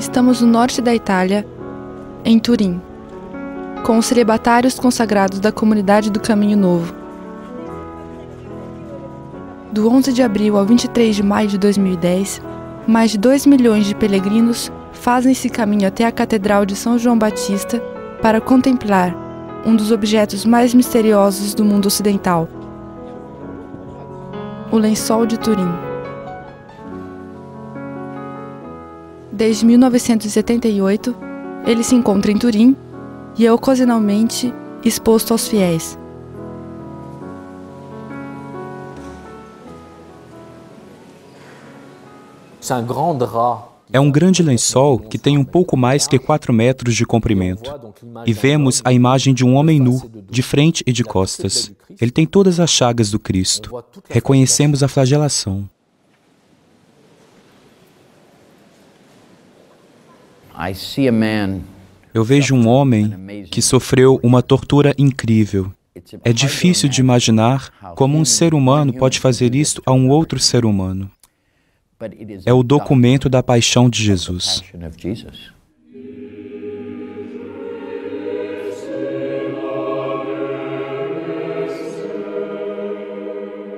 Estamos no norte da Itália, em Turim, com os celibatários consagrados da Comunidade do Caminho Novo. Do 11 de abril ao 23 de maio de 2010, mais de 2 milhões de peregrinos fazem esse caminho até a Catedral de São João Batista para contemplar um dos objetos mais misteriosos do mundo ocidental, o Lençol de Turim. Desde 1978, ele se encontra em Turim e é ocasionalmente exposto aos fiéis. É um grande lençol que tem um pouco mais que 4 metros de comprimento. E vemos a imagem de um homem nu, de frente e de costas. Ele tem todas as chagas do Cristo. Reconhecemos a flagelação. Eu vejo um homem que sofreu uma tortura incrível. É difícil de imaginar como um ser humano pode fazer isto a um outro ser humano. É o documento da paixão de Jesus.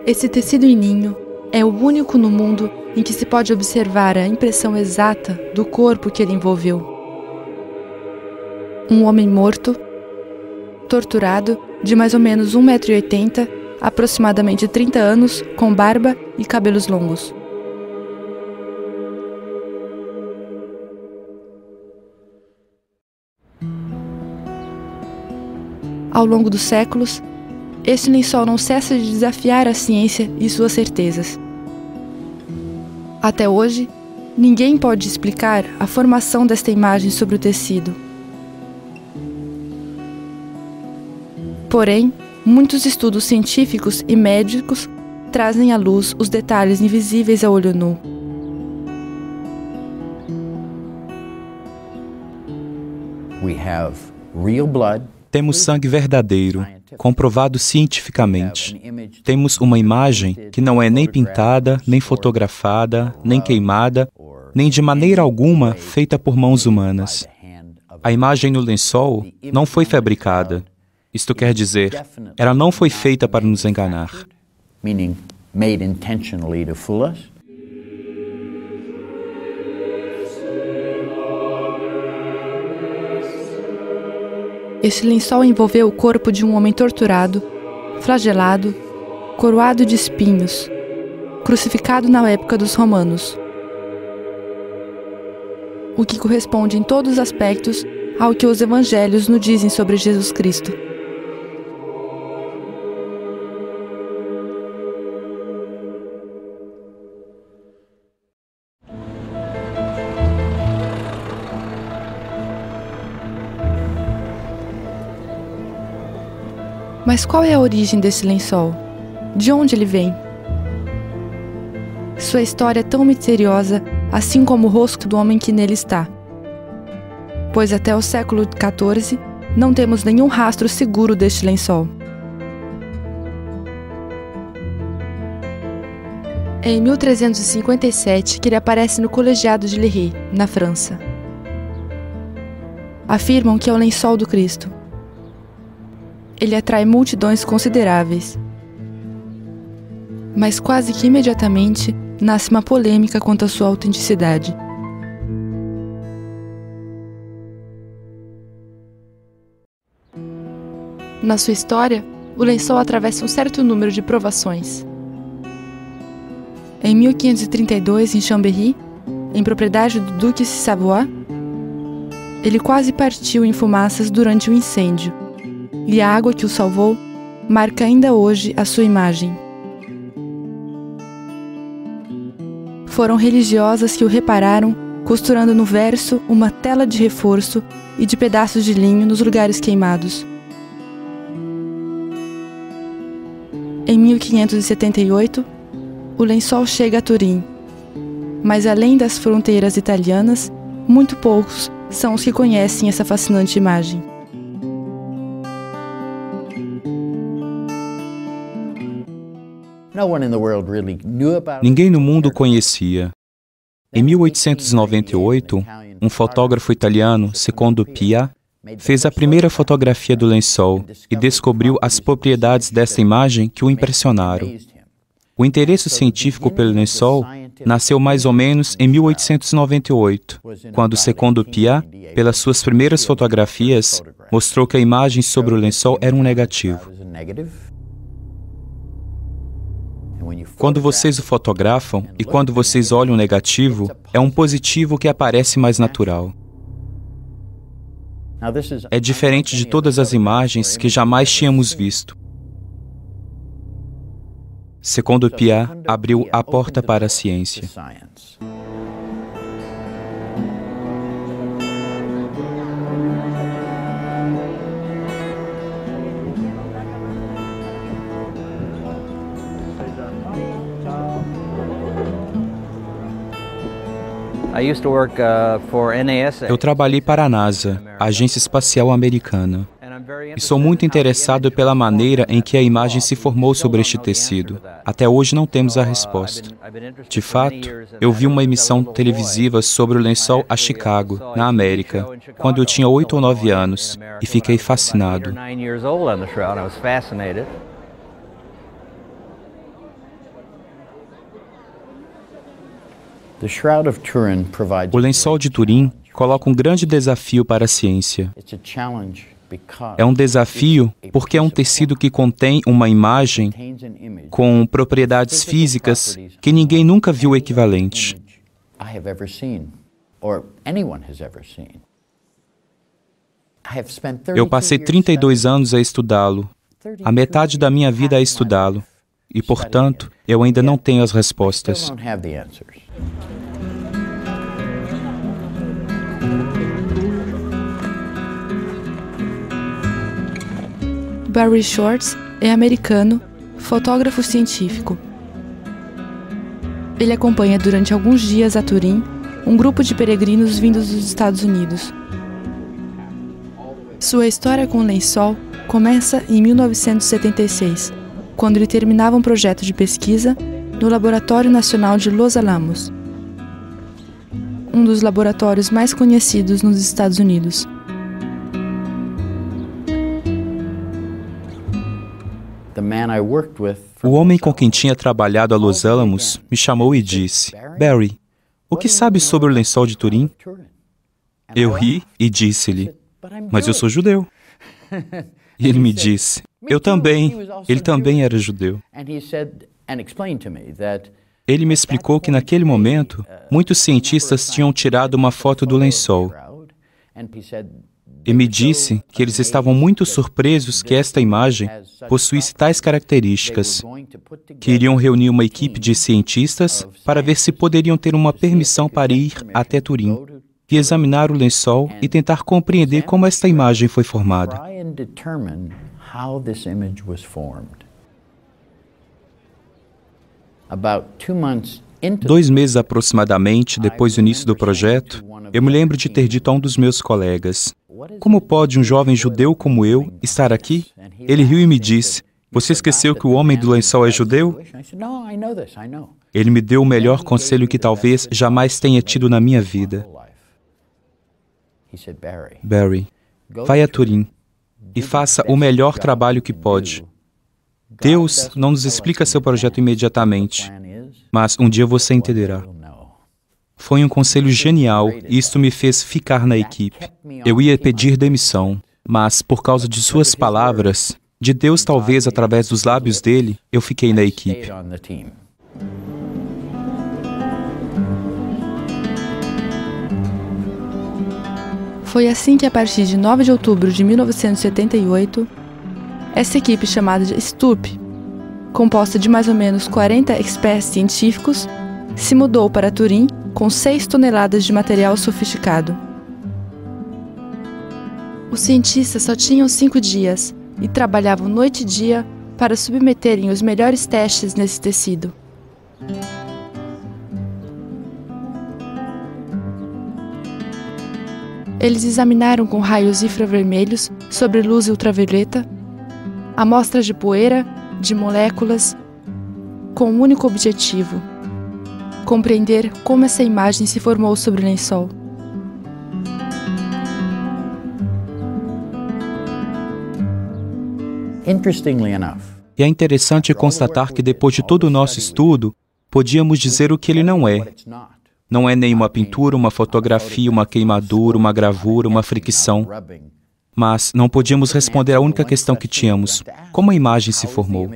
Esse tecido em linho é o único no mundo em que se pode observar a impressão exata do corpo que ele envolveu. Um homem morto, torturado, de mais ou menos 1,80 m, aproximadamente 30 anos, com barba e cabelos longos. Ao longo dos séculos, este lençol não cessa de desafiar a ciência e suas certezas. Até hoje, ninguém pode explicar a formação desta imagem sobre o tecido. Porém, muitos estudos científicos e médicos trazem à luz os detalhes invisíveis a olho nu. Temos sangue verdadeiro, comprovado cientificamente. Temos uma imagem que não é nem pintada, nem fotografada, nem queimada, nem de maneira alguma feita por mãos humanas. A imagem no lençol não foi fabricada. Isto quer dizer, ela não foi feita para nos enganar. Este lençol envolveu o corpo de um homem torturado, flagelado, coroado de espinhos, crucificado na época dos romanos. O que corresponde em todos os aspectos ao que os evangelhos nos dizem sobre Jesus Cristo. Mas qual é a origem desse lençol? De onde ele vem? Sua história é tão misteriosa, assim como o rosto do homem que nele está. Pois até o século XIV, não temos nenhum rastro seguro deste lençol. É em 1357 que ele aparece no Colegiado de Léry, na França. Afirmam que é o lençol do Cristo. Ele atrai multidões consideráveis. Mas quase que imediatamente nasce uma polêmica quanto à sua autenticidade. Na sua história, o lençol atravessa um certo número de provações. Em 1532, em Chambéry, em propriedade do Duque de Savoie, ele quase partiu em fumaças durante um incêndio. E a água que o salvou marca ainda hoje a sua imagem. Foram religiosas que o repararam, costurando no verso uma tela de reforço e de pedaços de linho nos lugares queimados. Em 1578, o lençol chega a Turim, mas além das fronteiras italianas, muito poucos são os que conhecem essa fascinante imagem. Ninguém no mundo conhecia. Em 1898, um fotógrafo italiano, Secondo Pia, fez a primeira fotografia do lençol e descobriu as propriedades dessa imagem que o impressionaram. O interesse científico pelo lençol nasceu mais ou menos em 1898, quando Secondo Pia, pelas suas primeiras fotografias, mostrou que a imagem sobre o lençol era um negativo. Quando vocês o fotografam e quando vocês olham o negativo, é um positivo que aparece mais natural. É diferente de todas as imagens que jamais tínhamos visto. Secondo Pia abriu a porta para a ciência. Eu trabalhei para a NASA, a Agência Espacial Americana, e sou muito interessado pela maneira em que a imagem se formou sobre este tecido. Até hoje não temos a resposta. De fato, eu vi uma emissão televisiva sobre o lençol a Chicago, na América, quando eu tinha 8 ou 9 anos, e fiquei fascinado. O lençol de Turim coloca um grande desafio para a ciência. É um desafio porque é um tecido que contém uma imagem com propriedades físicas que ninguém nunca viu equivalente. Eu passei 32 anos a estudá-lo, a metade da minha vida a estudá-lo, e, portanto, eu ainda não tenho as respostas. Barry Schwartz é americano, fotógrafo científico. Ele acompanha durante alguns dias a Turim um grupo de peregrinos vindos dos Estados Unidos. Sua história com o lençol começa em 1976, quando ele terminava um projeto de pesquisa no Laboratório Nacional de Los Alamos, um dos laboratórios mais conhecidos nos Estados Unidos. O homem com quem tinha trabalhado a Los Alamos me chamou e disse: "Barry, o que sabes sobre o lençol de Turim?" Eu ri e disse-lhe: "Mas eu sou judeu." E ele me disse: "Eu também." Ele também era judeu. Ele me explicou que naquele momento, muitos cientistas tinham tirado uma foto do lençol. E me disse que eles estavam muito surpresos que esta imagem possuísse tais características, que iriam reunir uma equipe de cientistas para ver se poderiam ter uma permissão para ir até Turim e examinar o lençol e tentar compreender como esta imagem foi formada. 2 meses aproximadamente depois do início do projeto, eu me lembro de ter dito a um dos meus colegas: "Como pode um jovem judeu como eu estar aqui?" Ele riu e me disse: "Você esqueceu que o homem do lençol é judeu?" Ele me deu o melhor conselho que talvez jamais tenha tido na minha vida. "Barry, vai a Turim e faça o melhor trabalho que pode. Deus não nos explica seu projeto imediatamente, mas um dia você entenderá." Foi um conselho genial e isto me fez ficar na equipe. Eu ia pedir demissão, mas por causa de suas palavras, de Deus talvez através dos lábios dele, eu fiquei na equipe. Foi assim que, a partir de 9 de outubro de 1978, essa equipe chamada de STURP, composta de mais ou menos 40 experts científicos, se mudou para Turim com 6 toneladas de material sofisticado. Os cientistas só tinham 5 dias e trabalhavam noite e dia para submeterem os melhores testes nesse tecido. Eles examinaram com raios infravermelhos sobre luz ultravioleta amostras de poeira, de moléculas, com um único objetivo: compreender como essa imagem se formou sobre o lençol. E é interessante constatar que depois de todo o nosso estudo, podíamos dizer o que ele não é. Não é nem uma pintura, uma fotografia, uma queimadura, uma gravura, uma fricção. Mas não podíamos responder à única questão que tínhamos: como a imagem se formou?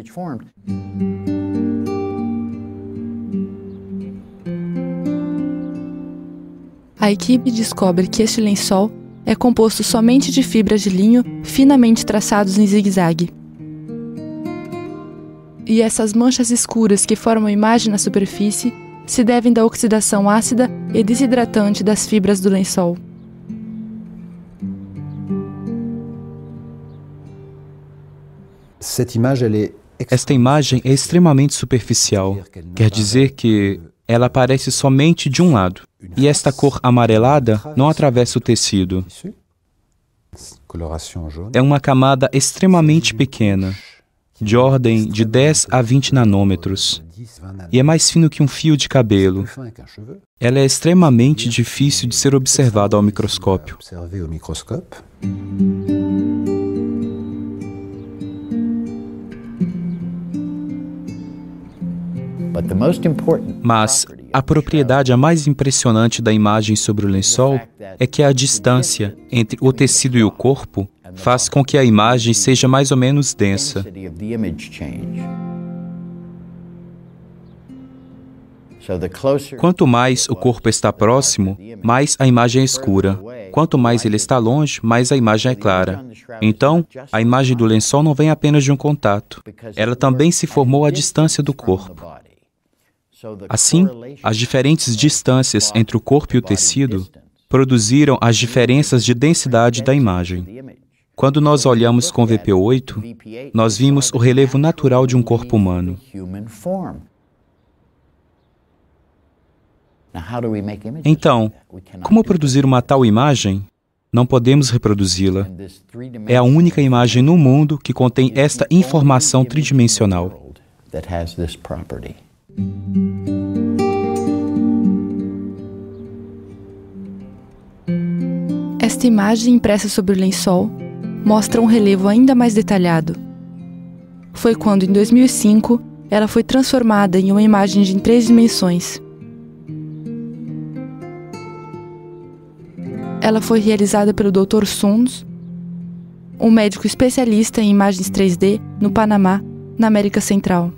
A equipe descobre que este lençol é composto somente de fibras de linho finamente traçados em zigue-zague. E essas manchas escuras que formam a imagem na superfície se devem da oxidação ácida e desidratante das fibras do lençol. Esta imagem é extremamente superficial. Quer dizer que ela aparece somente de um lado. E esta cor amarelada não atravessa o tecido. É uma camada extremamente pequena, de ordem de 10 a 20 nanômetros, e é mais fino que um fio de cabelo. Ela é extremamente difícil de ser observada ao microscópio. Mas a propriedade a mais impressionante da imagem sobre o lençol é que a distância entre o tecido e o corpo faz com que a imagem seja mais ou menos densa. Quanto mais o corpo está próximo, mais a imagem é escura. Quanto mais ele está longe, mais a imagem é clara. Então, a imagem do lençol não vem apenas de um contato. Ela também se formou à distância do corpo. Assim, as diferentes distâncias entre o corpo e o tecido produziram as diferenças de densidade da imagem. Quando nós olhamos com VP8, nós vimos o relevo natural de um corpo humano. Então, como produzir uma tal imagem? Não podemos reproduzi-la. É a única imagem no mundo que contém esta informação tridimensional. Esta imagem impressa sobre o lençol mostra um relevo ainda mais detalhado. Foi quando, em 2005, ela foi transformada em uma imagem em 3 dimensões. Ela foi realizada pelo Dr. Suns, um médico especialista em imagens 3D no Panamá, na América Central.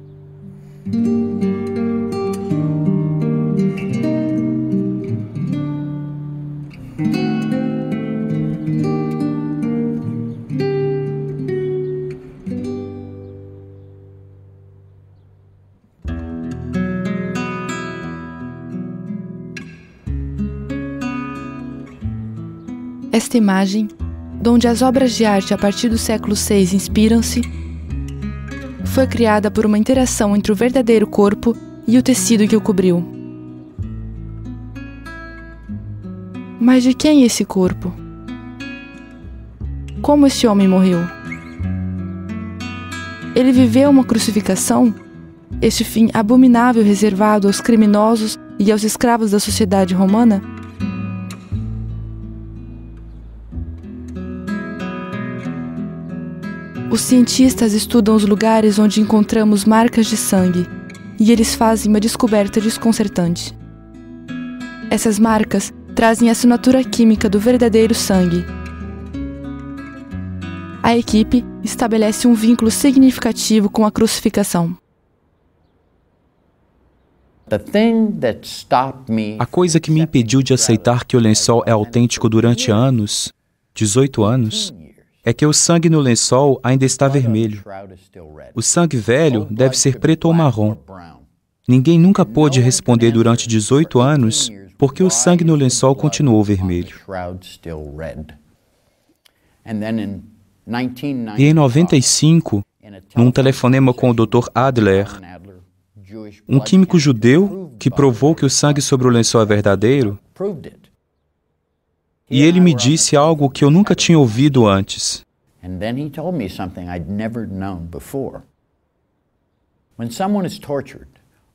Esta imagem, donde as obras de arte a partir do século VI inspiram-se, foi criada por uma interação entre o verdadeiro corpo e o tecido que o cobriu. Mas de quem é esse corpo? Como este homem morreu? Ele viveu uma crucificação? Este fim abominável reservado aos criminosos e aos escravos da sociedade romana? Os cientistas estudam os lugares onde encontramos marcas de sangue, e eles fazem uma descoberta desconcertante. Essas marcas trazem a assinatura química do verdadeiro sangue. A equipe estabelece um vínculo significativo com a crucificação. A coisa que me impediu de aceitar que o lençol é autêntico durante anos, 18 anos, é que o sangue no lençol ainda está vermelho. O sangue velho deve ser preto ou marrom. Ninguém nunca pôde responder durante 18 anos por que o sangue no lençol continuou vermelho. E em 95, num telefonema com o Dr. Adler, um químico judeu que provou que o sangue sobre o lençol é verdadeiro, e ele me disse algo que eu nunca tinha ouvido antes.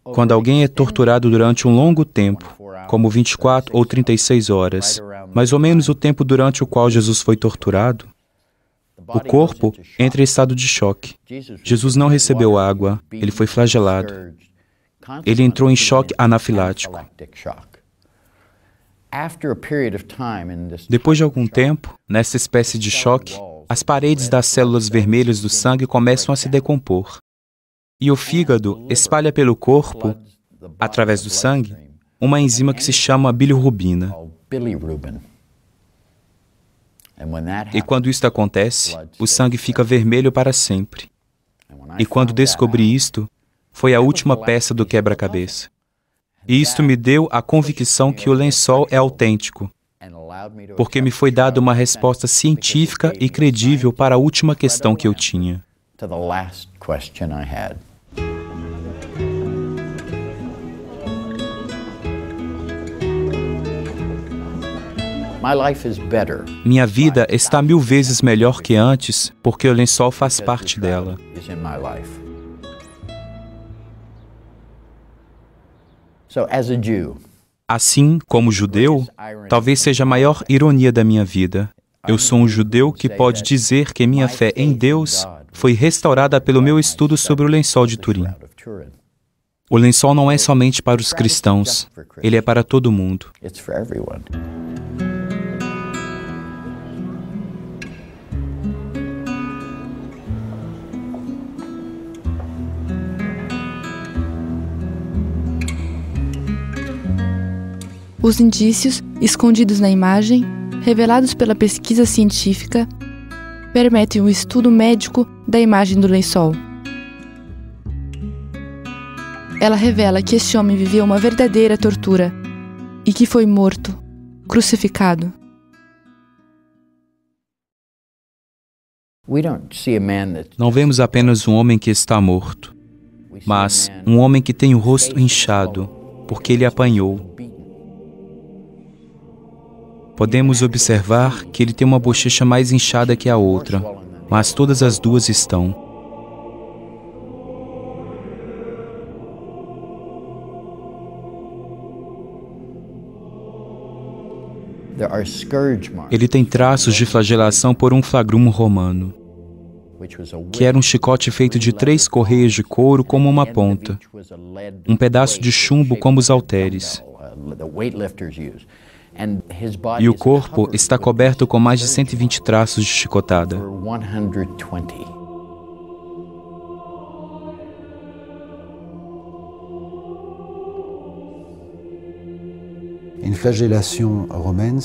Quando alguém é torturado durante um longo tempo, como 24 ou 36 horas, mais ou menos o tempo durante o qual Jesus foi torturado, O corpo entra em estado de choque. Jesus não recebeu água, ele foi flagelado. Ele entrou em choque anafilático. Depois de algum tempo, nessa espécie de choque, as paredes das células vermelhas do sangue começam a se decompor. E o fígado espalha pelo corpo, através do sangue, uma enzima que se chama bilirrubina. E quando isto acontece, o sangue fica vermelho para sempre. E quando descobri isto, foi a última peça do quebra-cabeça. E isto me deu a convicção que o lençol é autêntico, porque me foi dada uma resposta científica e credível para a última questão que eu tinha. Minha vida está 1000 vezes melhor que antes, porque o lençol faz parte dela. Assim, como judeu, talvez seja a maior ironia da minha vida. Eu sou um judeu que pode dizer que minha fé em Deus foi restaurada pelo meu estudo sobre o lençol de Turim. O lençol não é somente para os cristãos, ele é para todo mundo. Os indícios, escondidos na imagem, revelados pela pesquisa científica, permitem um estudo médico da imagem do lençol. Ela revela que este homem viveu uma verdadeira tortura e que foi morto, crucificado. Não vemos apenas um homem que está morto, mas um homem que tem o rosto inchado, porque ele apanhou. Podemos observar que ele tem uma bochecha mais inchada que a outra, mas todas as duas estão. Ele tem traços de flagelação por um flagrum romano, que era um chicote feito de 3 correias de couro como uma ponta, um pedaço de chumbo como os halteres. E o corpo está coberto com mais de 120 traços de chicotada.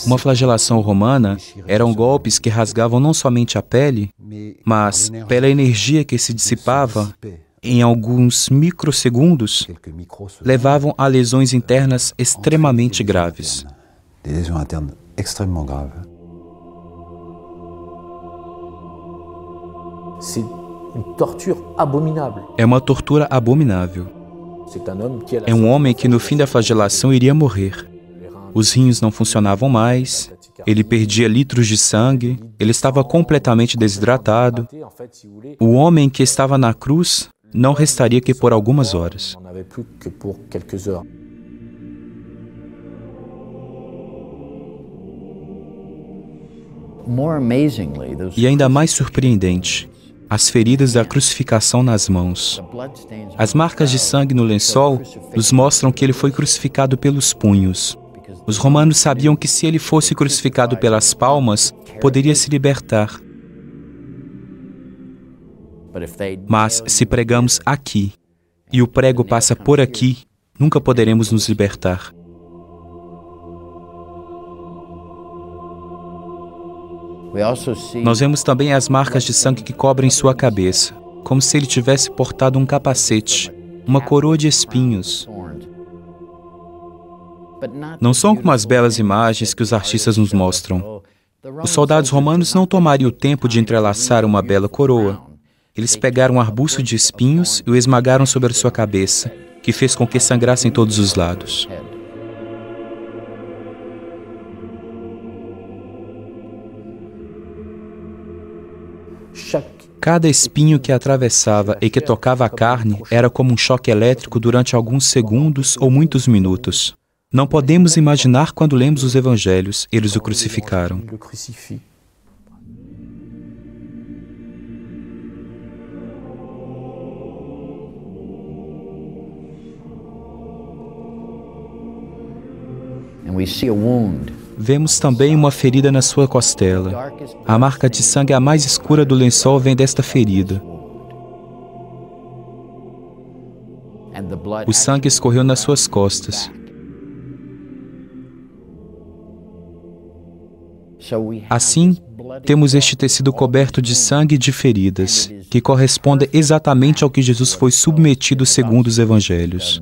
Uma flagelação romana eram golpes que rasgavam não somente a pele, mas, pela energia que se dissipava, em alguns microsegundos, levavam a lesões internas extremamente graves. É uma tortura abominável. É um homem que no fim da flagelação iria morrer. Os rins não funcionavam mais, ele perdia litros de sangue, ele estava completamente desidratado. O homem que estava na cruz não restaria que por algumas horas. E ainda mais surpreendente, as feridas da crucificação nas mãos. As marcas de sangue no lençol nos mostram que ele foi crucificado pelos punhos. Os romanos sabiam que se ele fosse crucificado pelas palmas, poderia se libertar. Mas se pregamos aqui, e o prego passa por aqui, nunca poderemos nos libertar. Nós vemos também as marcas de sangue que cobrem sua cabeça, como se ele tivesse portado um capacete, uma coroa de espinhos. Não são como as belas imagens que os artistas nos mostram. Os soldados romanos não tomariam o tempo de entrelaçar uma bela coroa. Eles pegaram um arbusto de espinhos e o esmagaram sobre a sua cabeça, que fez com que sangrasse em todos os lados. Cada espinho que atravessava e que tocava a carne era como um choque elétrico durante alguns segundos ou muitos minutos. Não podemos imaginar quando lemos os evangelhos, eles o crucificaram. Vemos também uma ferida na sua costela. A marca de sangue a mais escura do lençol vem desta ferida. O sangue escorreu nas suas costas. Assim, temos este tecido coberto de sangue e de feridas, que corresponde exatamente ao que Jesus foi submetido segundo os Evangelhos.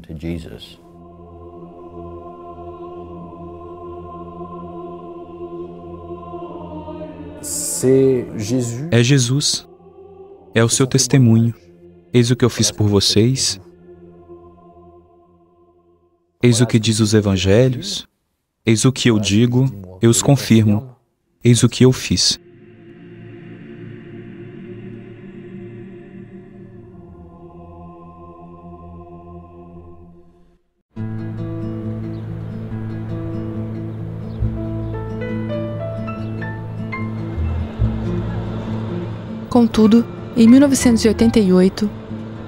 É Jesus. É o seu testemunho. Eis o que eu fiz por vocês. Eis o que diz os Evangelhos. Eis o que eu digo, eu os confirmo. Eis o que eu fiz. Contudo, em 1988,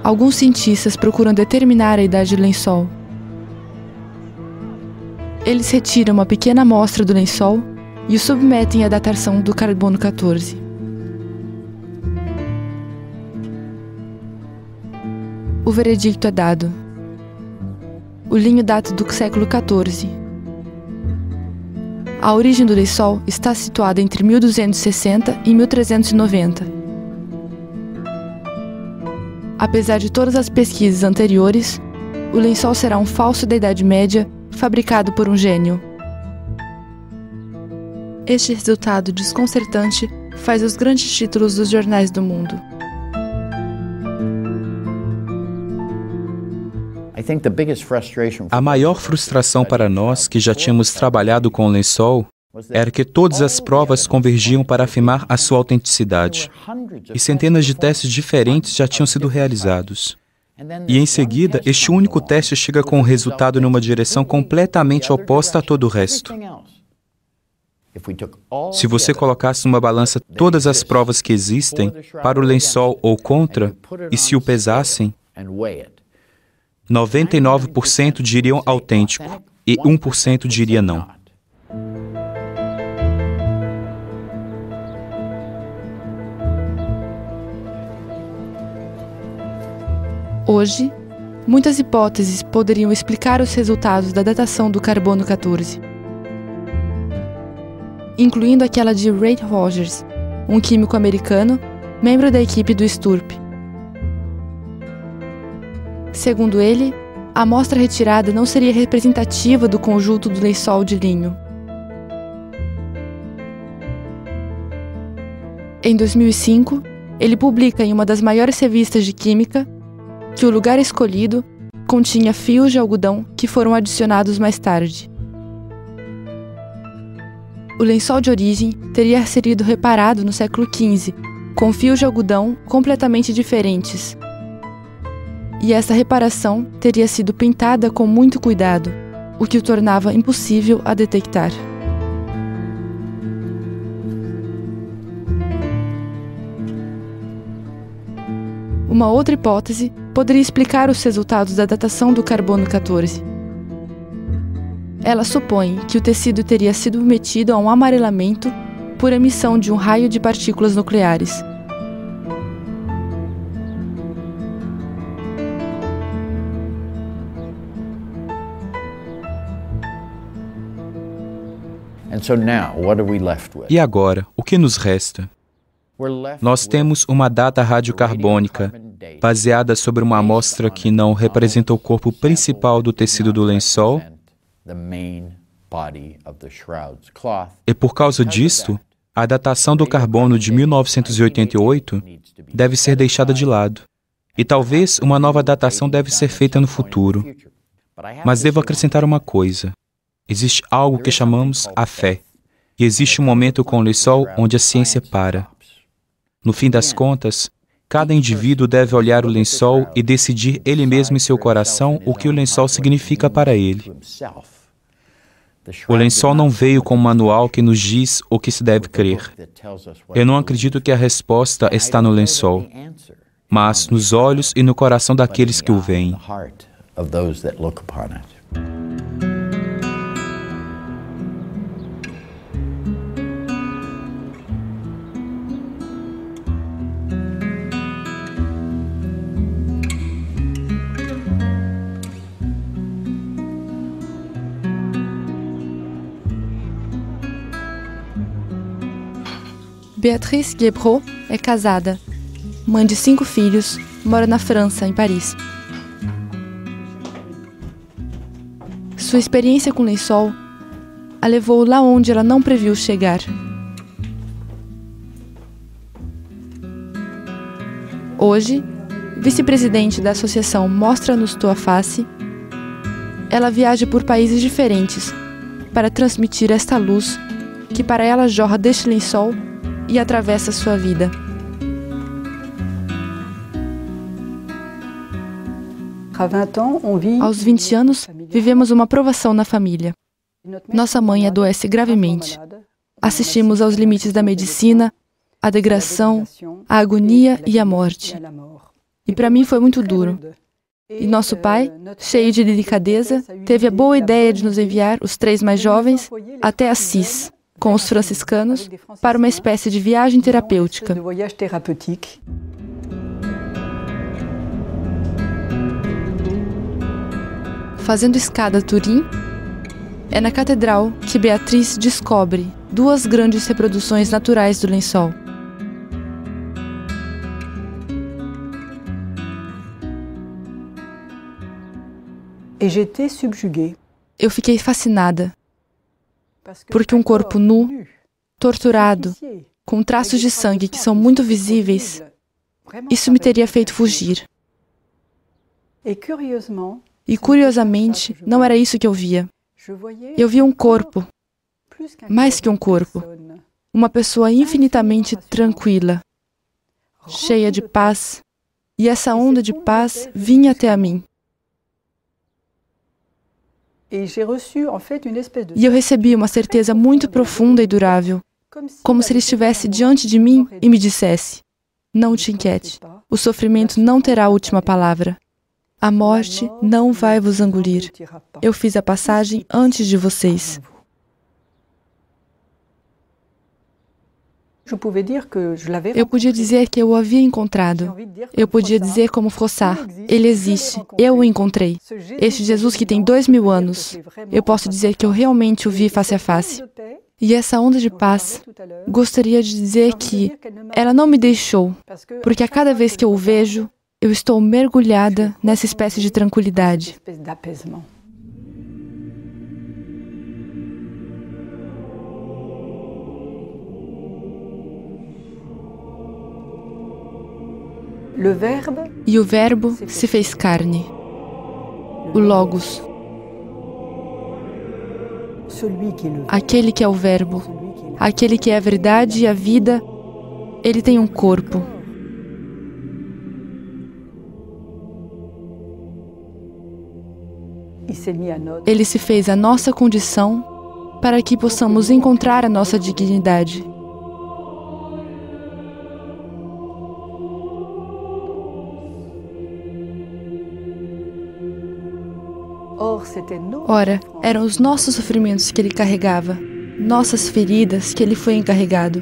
alguns cientistas procuram determinar a idade do lençol. Eles retiram uma pequena amostra do lençol e o submetem à datação do carbono 14. O veredicto é dado. O linho data do século XIV. A origem do lençol está situada entre 1260 e 1390. Apesar de todas as pesquisas anteriores, o lençol será um falso da Idade Média fabricado por um gênio. Este resultado desconcertante faz os grandes títulos dos jornais do mundo. A maior frustração para nós que já tínhamos trabalhado com o lençol era que todas as provas convergiam para afirmar a sua autenticidade. E centenas de testes diferentes já tinham sido realizados. E em seguida, este único teste chega com o resultado numa direção completamente oposta a todo o resto. Se você colocasse numa balança todas as provas que existem, para o lençol ou contra, e se o pesassem, 99% diriam autêntico e 1% diria não. Hoje, muitas hipóteses poderiam explicar os resultados da datação do carbono 14, incluindo aquela de Ray Rogers, um químico americano, membro da equipe do Sturp. Segundo ele, a amostra retirada não seria representativa do conjunto do lençol de linho. Em 2005, ele publica em uma das maiores revistas de química que o lugar escolhido continha fios de algodão que foram adicionados mais tarde. O lençol de origem teria sido reparado no século XV, com fios de algodão completamente diferentes. E essa reparação teria sido pintada com muito cuidado, o que o tornava impossível a detectar. Uma outra hipótese poderia explicar os resultados da datação do carbono 14. Ela supõe que o tecido teria sido submetido a um amarelamento por emissão de um raio de partículas nucleares. E agora, o que nos resta? Nós temos uma data radiocarbônica baseada sobre uma amostra que não representa o corpo principal do tecido do lençol, e por causa disto, a datação do carbono de 1988 deve ser deixada de lado. E talvez uma nova datação deve ser feita no futuro. Mas devo acrescentar uma coisa. Existe algo que chamamos a fé. E existe um momento com o lençol onde a ciência para. No fim das contas, cada indivíduo deve olhar o lençol e decidir ele mesmo em seu coração o que o lençol significa para ele. O lençol não veio com um manual que nos diz o que se deve crer. Eu não acredito que a resposta está no lençol, mas nos olhos e no coração daqueles que o veem. Béatrice Guébreau é casada, mãe de 5 filhos, mora na França, em Paris. Sua experiência com lençol a levou lá onde ela não previu chegar. Hoje, vice-presidente da associação Mostra-nos Tua Face, ela viaja por países diferentes para transmitir esta luz que para ela jorra deste lençol e atravessa sua vida. Aos 20 anos, vivemos uma provação na família. Nossa mãe adoece gravemente. Assistimos aos limites da medicina, a degradação, a agonia e a morte. E para mim foi muito duro. E nosso pai, cheio de delicadeza, teve a boa ideia de nos enviar, os 3 mais jovens, até Assis, com os franciscanos, para uma espécie de viagem terapêutica. Fazendo escada a Turim, é na catedral que Beatriz descobre 2 grandes reproduções naturais do lençol. Eu fiquei fascinada, porque um corpo nu, torturado, com traços de sangue que são muito visíveis, isso me teria feito fugir. E, curiosamente, não era isso que eu via. Eu via um corpo, mais que um corpo, uma pessoa infinitamente tranquila, cheia de paz, e essa onda de paz vinha até a mim. E eu recebi uma certeza muito profunda e durável, como se ele estivesse diante de mim e me dissesse: não te inquiete, o sofrimento não terá a última palavra. A morte não vai vos engolir. Eu fiz a passagem antes de vocês. Eu podia dizer que eu o havia encontrado. Eu podia dizer como Froissart: ele existe, eu o encontrei. Este Jesus que tem 2000 anos. Eu posso dizer que eu realmente o vi face a face. E essa onda de paz, gostaria de dizer que ela não me deixou, porque a cada vez que eu o vejo, eu estou mergulhada nessa espécie de tranquilidade. E o Verbo se fez carne, o Logos, aquele que é o Verbo, aquele que é a verdade e a vida, ele tem um corpo. Ele se fez a nossa condição para que possamos encontrar a nossa dignidade. Ora, eram os nossos sofrimentos que ele carregava, nossas feridas que ele foi encarregado.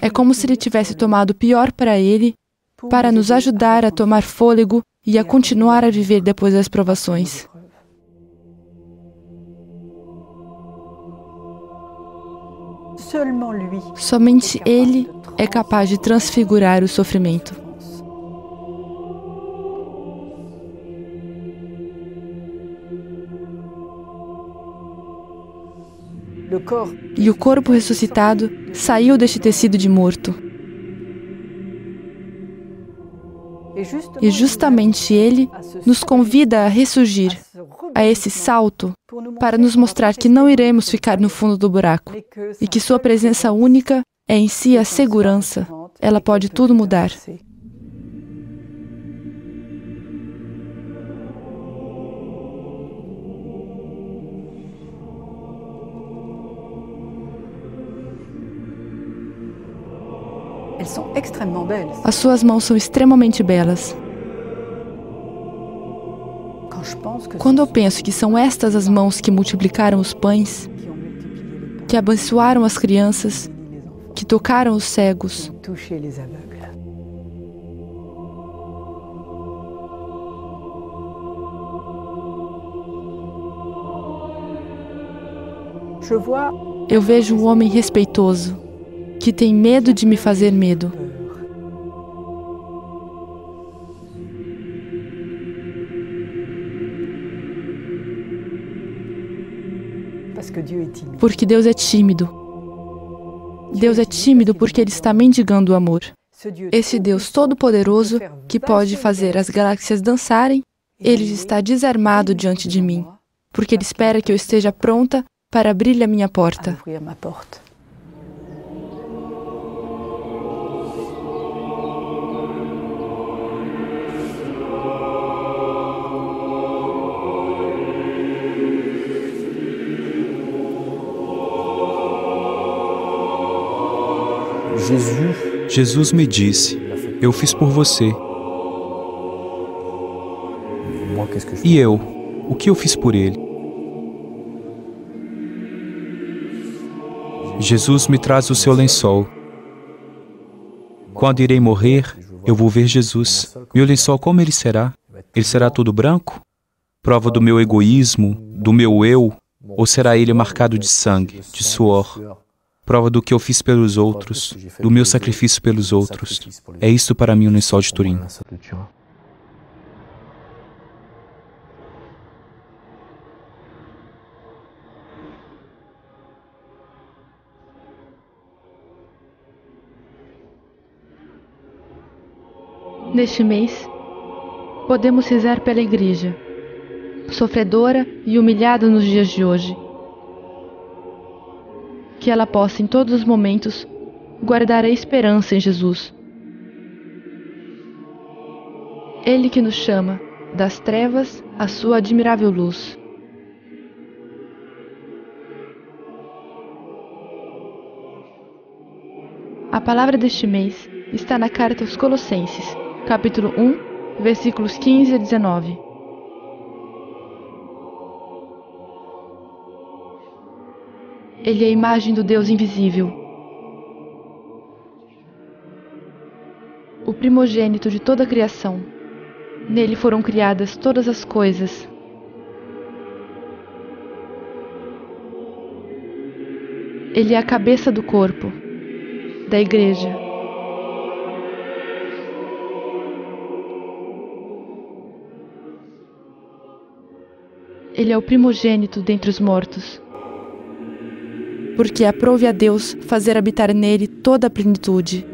É como se ele tivesse tomado o pior para ele, para nos ajudar a tomar fôlego e a continuar a viver depois das provações. Somente ele é capaz de transfigurar o sofrimento. E o corpo ressuscitado saiu deste tecido de morto. E justamente ele nos convida a ressurgir, a esse salto, para nos mostrar que não iremos ficar no fundo do buraco, e que sua presença única é em si a segurança. Ela pode tudo mudar. As suas mãos são extremamente belas. Quando eu penso que são estas as mãos que multiplicaram os pães, que abençoaram as crianças, que tocaram os cegos, Eu vejo um homem respeitoso, que tem medo de me fazer medo. Porque Deus é tímido. Deus é tímido porque Ele está mendigando o amor. Esse Deus todo-poderoso, que pode fazer as galáxias dançarem, Ele está desarmado diante de mim, porque Ele espera que eu esteja pronta para abrir a minha porta. Jesus me disse, eu fiz por você. E eu, o que eu fiz por ele? Jesus me traz o seu lençol. Quando irei morrer, eu vou ver Jesus. Meu lençol, como ele será? Ele será todo branco? Prova do meu egoísmo, do meu eu? Ou será ele marcado de sangue, de suor? Prova do que eu fiz pelos outros, do meu sacrifício pelos outros. É isto para mim o lençol de Turim. Neste mês, podemos rezar pela Igreja, sofredora e humilhada nos dias de hoje. Que ela possa, em todos os momentos, guardar a esperança em Jesus. Ele que nos chama das trevas à sua admirável luz. A palavra deste mês está na carta aos Colossenses, capítulo 1, versículos 15 a 19. Ele é a imagem do Deus invisível, o primogênito de toda a criação. Nele foram criadas todas as coisas. Ele é a cabeça do corpo, da Igreja. Ele é o primogênito dentre os mortos. Porque aprouve a Deus fazer habitar nele toda a plenitude.